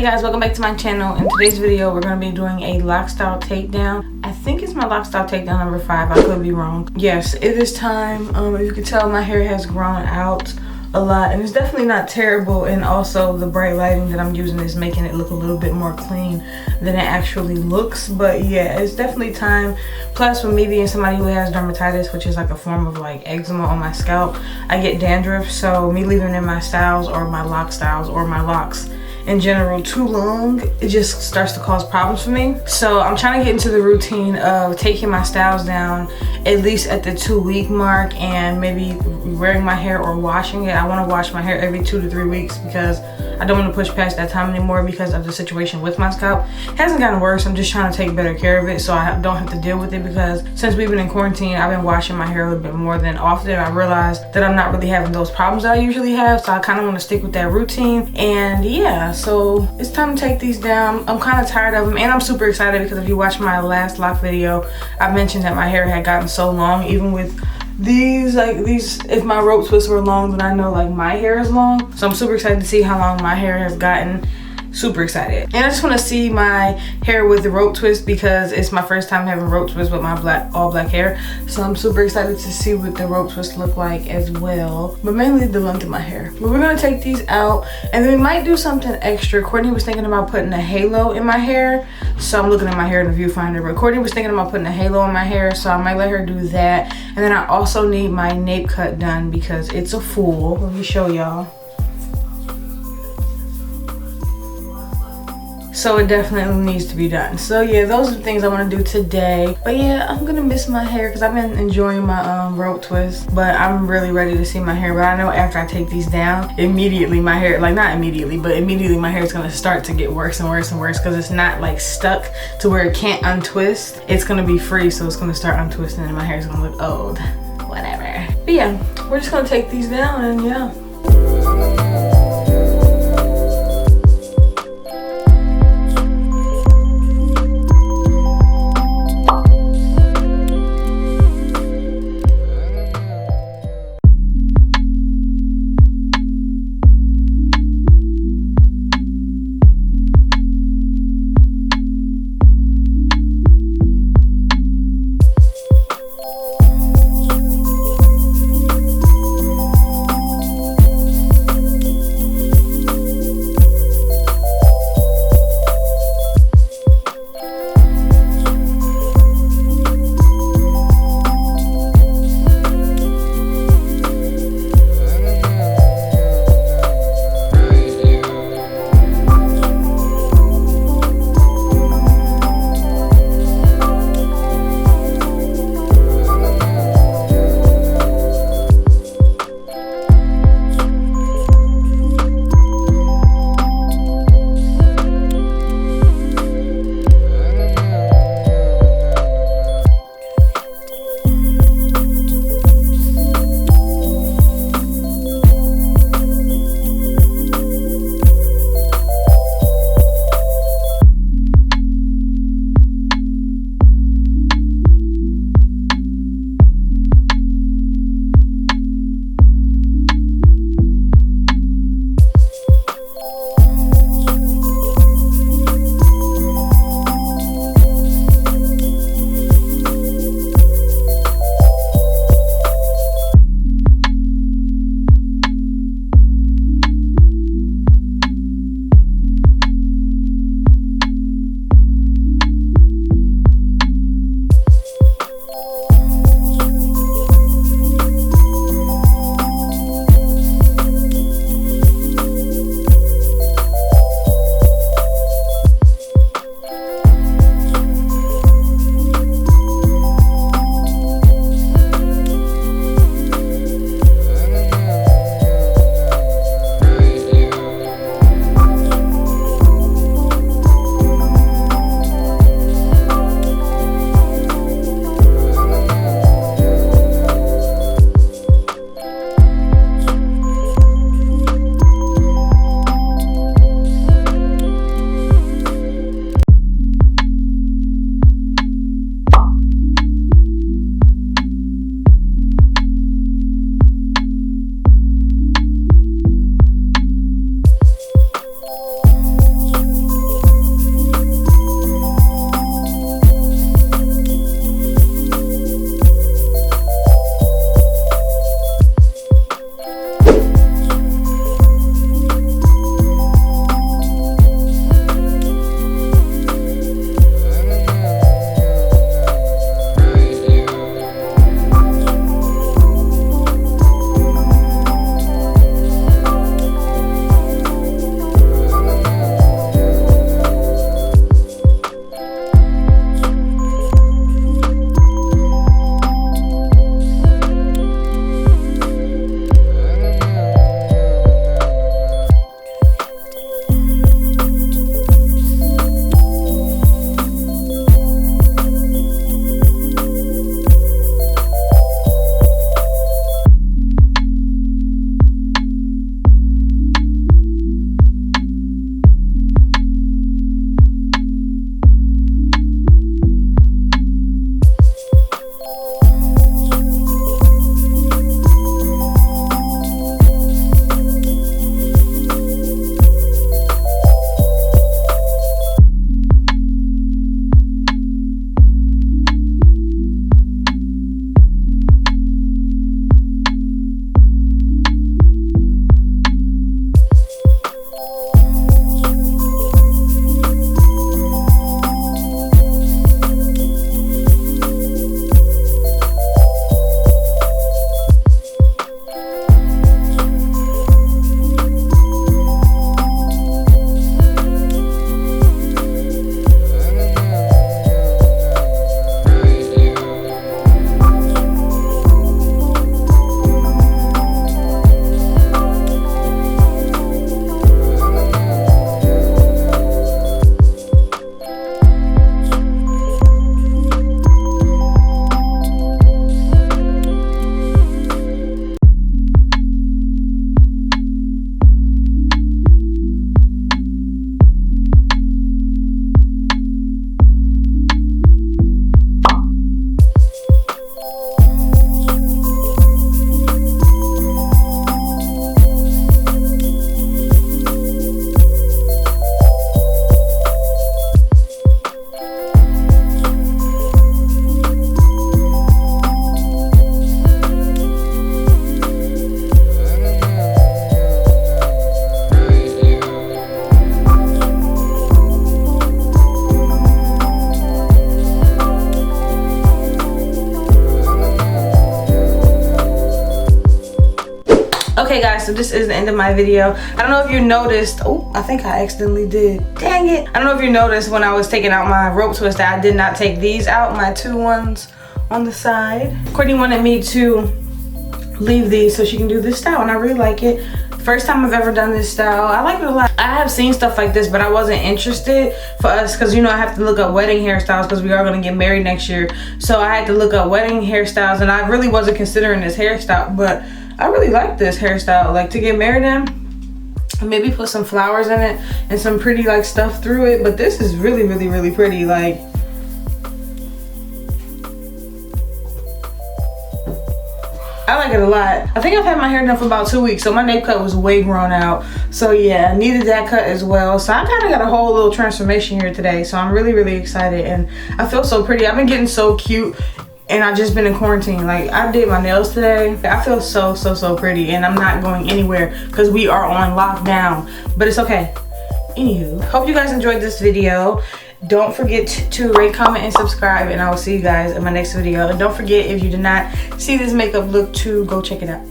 Hey guys, welcome back to my channel. In today's video, we're going to be doing a lock style takedown. I think it's my lock style takedown number 5. I could be wrong. Yes, it is time. As you can tell, my hair has grown out a lot and it's definitely not terrible, and also the bright lighting that I'm using is making it look a little bit more clean than it actually looks. But yeah, it's definitely time. Plus, with me being somebody who has dermatitis, which is like a form of like eczema on my scalp, I get dandruff, so me leaving in my styles or my lock styles or my locks in general too long, it just starts to cause problems for me. So I'm trying to get into the routine of taking my styles down at least at the 2-week mark, and maybe wearing my hair or washing it. I want to wash my hair every 2 to 3 weeks because I don't want to push past that time anymore because of the situation with my scalp. It hasn't gotten worse. I'm just trying to take better care of it so I don't have to deal with it, because since we've been in quarantine, I've been washing my hair a little bit more than often. I realized that I'm not really having those problems that I usually have, so I kind of want to stick with that routine. And yeah, so it's time to take these down. I'm kind of tired of them, and I'm super excited because if you watch my last lock video, I mentioned that my hair had gotten so long. Even with these, if my rope twists were long, then I know like my hair is long. So I'm super excited to see how long my hair has gotten. Super excited. And I just want to see my hair with the rope twist because it's my first time having rope twist with my all black hair. So I'm super excited to see what the rope twist look like as well, but mainly the length of my hair. But we're gonna take these out, and then we might do something extra. Courtney was thinking about putting a halo in my hair, so I'm looking at my hair in the viewfinder. But Courtney was thinking about putting a halo in my hair, so I might let her do that. And then I also need my nape cut done because it's a full. Let me show y'all. So it definitely needs to be done. So yeah, those are the things I want to do today. But yeah, I'm gonna miss my hair because I've been enjoying my rope twist, but I'm really ready to see my hair. But I know after I take these down, immediately my hair, like not immediately, but immediately my hair is gonna start to get worse and worse and worse because it's not like stuck to where it can't untwist. It's gonna be free, so it's gonna start untwisting and my hair is gonna look old. Whatever. But yeah, we're just gonna take these down and yeah. Okay guys, so this is the end of my video. I don't know if you noticed. Oh, I think I accidentally did. Dang it. I don't know if you noticed when I was taking out my rope twist that I did not take these out, my 2 ones on the side. Courtney wanted me to leave these so she can do this style, and I really like it. First time I've ever done this style. I like it a lot. I have seen stuff like this, but I wasn't interested for us because, you know, I have to look up wedding hairstyles because we are going to get married next year. So I had to look up wedding hairstyles, and I really wasn't considering this hairstyle, but I really like this hairstyle, like to get married in. Maybe put some flowers in it and some pretty like stuff through it, but this is really, really, really pretty. Like, I like it a lot. I think I've had my hair done for about 2 weeks, so my nape cut was way grown out. So yeah, I needed that cut as well. So I kind of got a whole little transformation here today. So I'm really, really excited, and I feel so pretty. I've been getting so cute, and I've just been in quarantine. Like, I did my nails today. I feel so, so, so pretty, and I'm not going anywhere because we are on lockdown, but it's okay. Anywho, hope you guys enjoyed this video. Don't forget to rate, comment, and subscribe, and I will see you guys in my next video. And don't forget, if you did not see this makeup look, to go check it out.